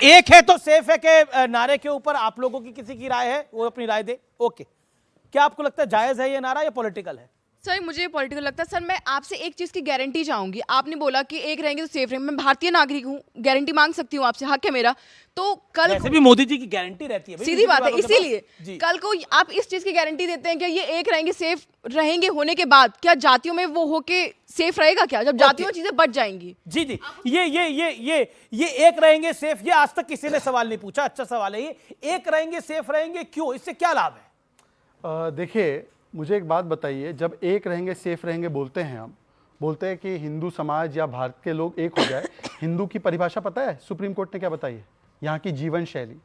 एक है तो सेफ है के नारे के ऊपर आप लोगों की किसी की राय है, वो अपनी राय दे। ओके, क्या आपको लगता है जायज है ये नारा या पॉलिटिकल है? सर मुझे पॉलिटिकल लगता है। सर मैं आपसे एक चीज़ की गारंटी चाहूंगी। आपने बोला कि एक रहेंगे तो सेफ रहेंगे। मैं भारतीय नागरिक हूँ, गारंटी मांग सकती हूँ आपसे, हक है मेरा। तो कल वैसे भी मोदी जी की गारंटी रहती है भाई, सीधी बात है, किसी भी इसीलिए कल को आप इस चीज़ की गारंटी देते हैं कि ये एक रहेंगे, सेफ रहेंगे होने के बाद क्या जातियों में वो होके सेफ रहेगा क्या, जब जातियों में चीजें बच जाएंगी? जी जी, ये एक रहेंगे सेफ, ये आज तक किसी ने सवाल नहीं पूछा। अच्छा सवाल है ये, एक रहेंगे सेफ रहेंगे क्यों, इससे क्या लाभ है? देखिए, मुझे एक बात बताइए, जब एक रहेंगे सेफ रहेंगे बोलते हैं, हम बोलते हैं कि हिंदू समाज या भारत के लोग एक हो जाए। हिंदू की परिभाषा पता है सुप्रीम कोर्ट ने क्या बताई है? यहाँ की जीवन शैली,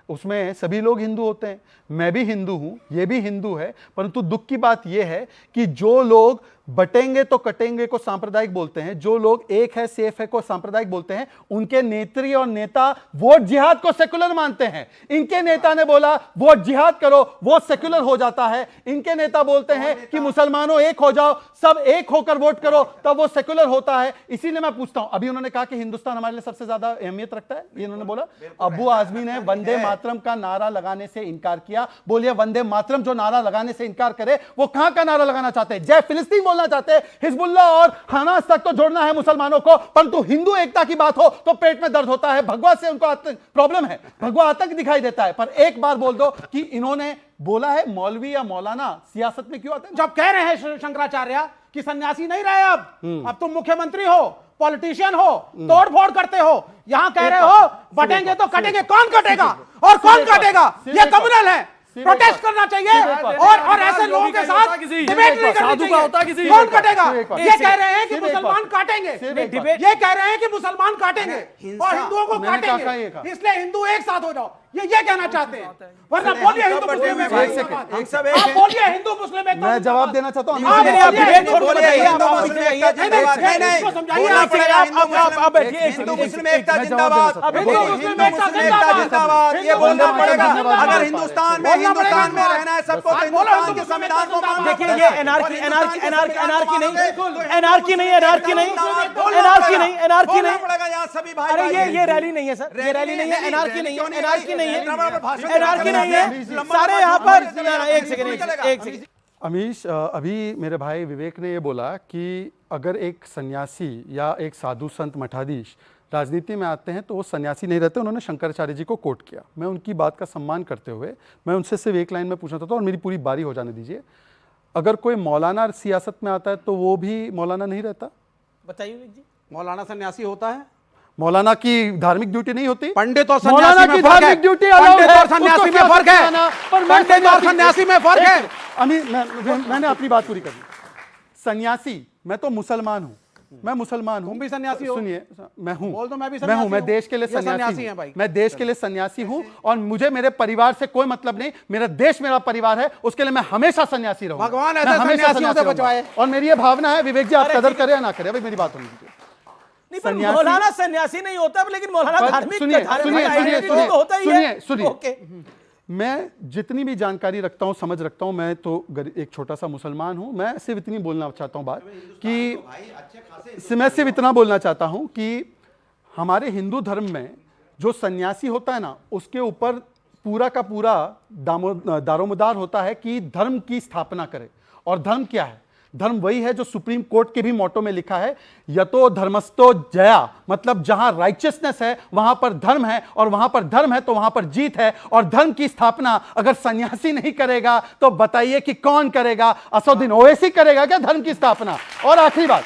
उसमें सभी लोग हिंदू होते हैं। मैं भी हिंदू हूँ, ये भी हिंदू है, परंतु दुख की बात यह है कि जो लोग बटेंगे तो कटेंगे को सांप्रदायिक बोलते हैं, जो लोग एक है सेफ है को सांप्रदायिक बोलते हैं, उनके नेत्री और नेता वोट जिहाद को सेकुलर मानते हैं। इनके नेता ने बोला वोट जिहाद करो, वो सेकुलर हो जाता है। इनके नेता बोलते हैं कि मुसलमानों एक हो जाओ, सब एक होकर वोट करो, तब वो सेकुलर होता है। इसीलिए मैं पूछता हूं, अभी उन्होंने कहा कि हिंदुस्तान हमारे लिए सबसे ज्यादा अहमियत रखता है, ये उन्होंने बोला। अबू आजमी ने वंदे मातरम का नारा लगाने से इनकार किया। बोलिए, वंदे मातरम जो नारा लगाने से इनकार करे वो कहां का नारा लगाना चाहते हैं? जय फिलिस्तीन बोलना चाहते हैं? हिजबुल्लाह और हमास तक तो जोड़ना है मुसलमानों को, परंतु हिंदू एकता की बात हो तो पेट में दर्द होता है। भगवा से उनको प्रॉब्लम है, भगवा आतंक दिखाई देता है। पर एक बार बोल दो कि इन्होंने बोला है मौलवी या मौलाना सियासत में क्यों आते हैं? जब कह रहे हैं शंकराचार्य कि सन्यासी नहीं रहे, अब तुम मुख्यमंत्री हो, पॉलिटिशियन हो, तोड़ फोड़ करते हो, यहां कह रहे हो बटेंगे तो कटेंगे। कौन कटेगा और कौन कटेगा? ये कम्युनल है। प्रोटेस्ट करना चाहिए और ऐसे लोगों के साथ डिबेट नहीं करनी चाहिए। कौन कटेगा? ये कह रहे हैं कि मुसलमान काटेंगे, ये कह रहे हैं कि मुसलमान काटेंगे और हिंदुओं को काटेंगे, इसलिए हिंदू एक साथ हो जाओ, ये कहना चाहते हैं। वरना बोलिए हिंदू मुस्लिम में, आप बोलिए हिंदू मुस्लिम में। मैं जवाब देना चाहता हूं। हिंदू मुस्लिम एकता जिंदाबाद, ये बोलना पड़ेगा। अगर हिंदुस्तान में रहना है सबको, तो हिंदुस्तान के संविधान को मानना देखिए, ये एनआरकी नहीं पड़ेगा यहाँ सभी भाई। अरे ये रैली नहीं है सर, ये रैली नहीं है, एनआरकी नहीं है, एनआरकी नहीं है सारे यहाँ पर। एक सेकंड अमीश, अभी मेरे भाई विवेक ने ये बोला कि अगर एक सन्यासी या एक साधु संत मठाधीश राजनीति में आते हैं तो वो सन्यासी नहीं रहते। उन्होंने शंकराचार्य जी को कोट किया। मैं उनकी बात का सम्मान करते हुए मैं उनसे सिर्फ एक लाइन में पूछना चाहता हूँ, और मेरी पूरी बारी हो जाने दीजिए। अगर कोई मौलाना सियासत में आता है तो वो भी मौलाना नहीं रहता? बताइए जी। मौलाना सन्यासी होता है? मौलाना की धार्मिक ड्यूटी नहीं होती? पंडित और मौलाना की धार्मिक ड्यूटी पंडित और सन्यासी में फर्क है, पंडित और सन्यासी में फर्क है। मैंने अपनी बात पूरी कर दी। सन्यासी, मैं तो मुसलमान हूँ, मैं मुसलमान हूँ। तुम भी सन्यासी हो? सुनिए, मैं हूँ, बोल दो मैं भी मैं हूँ, मैं हूँ। देश के लिए सन्यासी हैं भाई। मैं देश के लिए सन्यासी हूँ और मुझे मेरे परिवार से कोई मतलब नहीं। मेरा देश मेरा परिवार है, उसके लिए मैं हमेशा सन्यासी रहूंगा। भगवान ऐसे सन्यासियों से बचवाए। और मेरी ये भावना है, विवेक जी आप कदर करें या ना करें, अभी मेरी बात होनी चाहिए। मौलाना सन्यासी नहीं होता, लेकिन मौलाना धार्मिक सुनिए, मैं जितनी भी जानकारी रखता हूं, समझ रखता हूं, मैं तो एक छोटा सा मुसलमान हूं। मैं सिर्फ इतनी बोलना चाहता हूं बात कि मैं सिर्फ इतना बोलना चाहता हूं कि हमारे हिंदू धर्म में जो सन्यासी होता है ना, उसके ऊपर पूरा का पूरा दारोमदार होता है कि धर्म की स्थापना करे। और धर्म क्या है? धर्म वही है जो सुप्रीम कोर्ट के भी मोटो में लिखा है, यतो धर्मस्तो जया, मतलब जहां राइचियसनेस है वहां पर धर्म है, और वहां पर धर्म है तो वहां पर जीत है। और धर्म की स्थापना अगर सन्यासी नहीं करेगा तो बताइए कि कौन करेगा? असदुद्दीन ओवैसी करेगा क्या धर्म की स्थापना? और आखिरी बात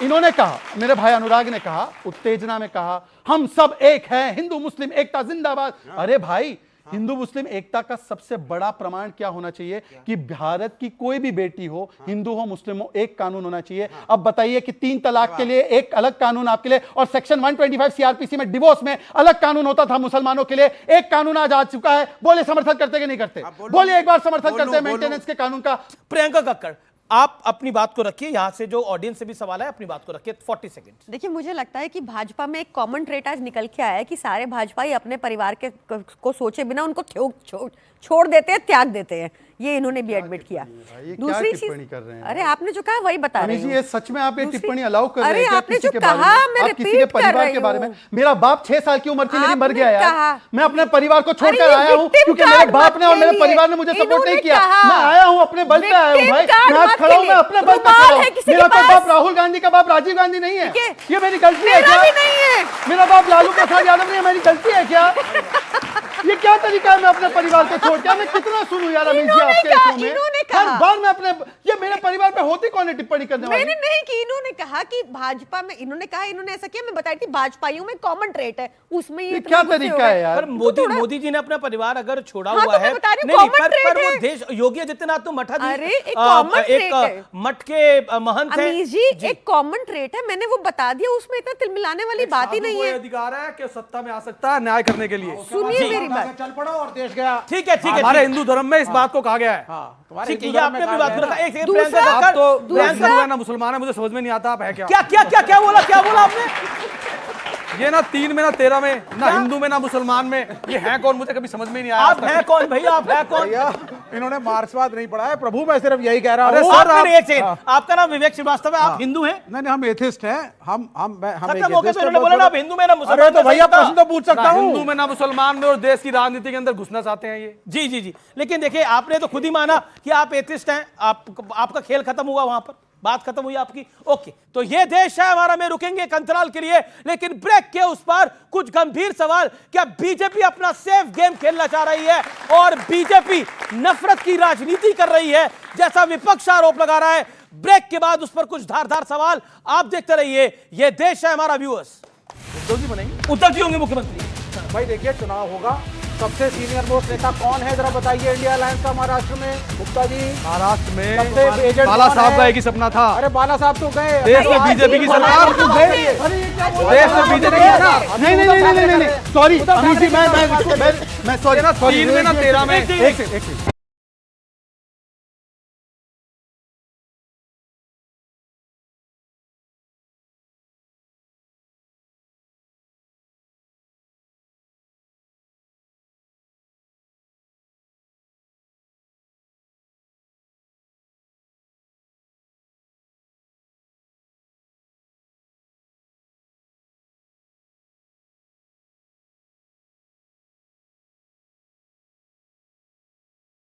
इन्होंने कहा, मेरे भाई अनुराग ने कहा, उत्तेजना में कहा, हम सब एक हैं, हिंदू मुस्लिम एकता जिंदाबाद। अरे भाई, हिंदू मुस्लिम एकता का सबसे बड़ा प्रमाण क्या होना चाहिए? कि भारत की कोई भी बेटी हो, हिंदू हो मुस्लिम हो, एक कानून होना चाहिए। अब बताइए कि 3 तलाक के लिए एक अलग कानून आपके लिए, और सेक्शन 125 सीआरपीसी में डिवोर्स में अलग कानून होता था मुसलमानों के लिए, एक कानून आज आ चुका है। बोले समर्थन करते कि नहीं करते? बोले एक बार समर्थन करते हैं मेंटेनेंस के कानून का। प्रियंका कक्कड़, आप अपनी बात को रखिए, यहां से जो ऑडियंस से भी सवाल है अपनी बात को रखिए। 40 सेकंड। देखिए, मुझे लगता है कि भाजपा में एक कॉमन ट्रेट आज निकल के आया है कि सारे भाजपाई अपने परिवार के को सोचे बिना उनको छोड़ देते हैं, त्याग देते हैं। ये इन्होंने भी एडमिट किया। ये क्या दूसरी टिप्पणी चीज, कर रहे हैं? अरे आपने जो कहा वही बता रही अमीश जी, हूँ। ये सच में आप ये दूसरी- टिप्पणी अलाउ कर रहे अरे हैं क्या आपने किसी जो के बारे में? कहा, मैं आप किसी के repeat कर परिवार रही के बारे में? हूँ। मेरा बाप 6 साल की उम्र थी, मेरी मर आपने गया यार। कहा। मैं अपने परिवार को छोड़कर अरे ये आया हूँ victim क्योंकि मेरे card बाप ने और मत मेरे खेलिए। परिवार ने मुझे सपोर्ट नहीं इन्होंने किया। कहा। मैं आया हूँ, अपने बल पे आया हूँ Victim भाई। card मैं आज मत खड़ा हूँ, मैं खेलिए। अपने बल पे रुमाल खड़ा है हूँ। किसी के मेरा कोई पास? बाप राहुल गांधी का बाप राजीव गांधी नहीं है। ठीक है। ये मेरी गलती है मेरा क्या? भी नहीं है। मेरा बाप लालू प्रसाद यादव नहीं है, मेरी गलती है क्या? ये क्या तरीका है मैं अपने परिवार को छोड़ के? मैं कितना सुनूं यार अमीश जी इन्होंने आपके कहा, शो में? इन्होंने हर कहा। बार मैं अपने, ये मेरे परिवार पे होती कौन है टिप्पणी करने वाली? मैंने नहीं की, इन्होंने कहा कि भाजपा में, इन्होंने कहा, इन्होंने ऐसा किया, मैं बताई थी भाजपाइयों में कॉमन ट्रेट है, उसमें ये इतना क्या गुस्से हो तरीका गए। है यार? पर मोदी जी ने अपना परिवार अगर छोड़ा हाँ, हुआ तो मैं है, बता रही हूँ, नहीं, common पर trait वो है। देश योगी आदित्यनाथ तो मठा जी, अरे, एक common trait है। मठ के महंत हैं। अमीश जी, एक कॉमन ट्रेट है, मैंने वो बता दिया, उसमें इतना तिलमिलाने वाली बात ही नहीं है। अधिकार है कि सत्ता में आ सकता है न्याय करने के लिए। सुनिए मेरी बात। चल पड़ो और देश गया। ठीक है, ठीक है, हमारे ठीक है। हिंदू धर्म में इस बात को कहा गया है। हाँ, तुम्हारे ठीक है, हिंदू ये धर्म में आपने भी कहा बात गया रखा। है। एक सेकंड, दूसरा- प्रियंका आप कक्कड़, तो प्रियंका- हिंदू है ना मुसलमान है, मुझे समझ में नहीं आता आप है क्या? क्या बोला आपने? ये ना 3 में ना 13 में, ना हिंदू में ना मुसलमान में, ये है कौन मुझे कभी समझ में ही नहीं आया। आप हैं कौन भैया? आप हैं कौन? भैया, इन्होंने मार्क्सवाद नहीं पढ़ा है प्रभु, मैं सिर्फ यही कह रहा अरे हूँ। सर, आपने नहीं, एक सेकंड, आपका नाम विवेक श्रीवास्तव है, आप हिंदू हैं? नहीं, हम एथिस्ट हैं। हम खत्म हो गया, तो इन्होंने बोला ना आप हिंदू में ना मुसलमान अरे तो में, भैया सही था। प्रश्न तो पूछ सकता ना हूँ। हिंदू में ना मुसलमान में, और देश की राजनीति के अंदर घुसना चाहते हैं ये। जी, लेकिन देखिए, आपने तो खुद ही माना कि आप एथिस्ट हैं, आपका खेल खत्म हुआ, वहां पर बात खत्म हुई आपकी। ओके, तो ये देश है हमारा, में रुकेंगे एक अंतराल के लिए, लेकिन ब्रेक के उस पर कुछ गंभीर सवाल। क्या बीजेपी अपना सेफ गेम खेलना चाह रही है और बीजेपी नफरत की राजनीति कर रही है, जैसा विपक्ष आरोप लगा रहा है? ब्रेक के बाद उस पर कुछ धारदार सवाल। आप देखते रहिए, ये देश है हमारा। व्यूअर्स, उद्धव जी बनेंगे? उद्धव जी होंगे मुख्यमंत्री। भाई देखिए, चुनाव होगा, सबसे सीनियर मोस्ट नेता कौन है जरा बताइए इंडिया अलायंस का महाराष्ट्र में? गुप्ता जी। महाराष्ट्र में सबसे एजेंट बाला कौन साहब है? का एक ही सपना था, अरे बाला साहब तो गए। देश में बीजेपी की सरकार। देश में बीजेपी की सरकार। नहीं, सॉरी अमीश जी, मैं सॉरी ना 3 में ना 13 में। एक सेकंड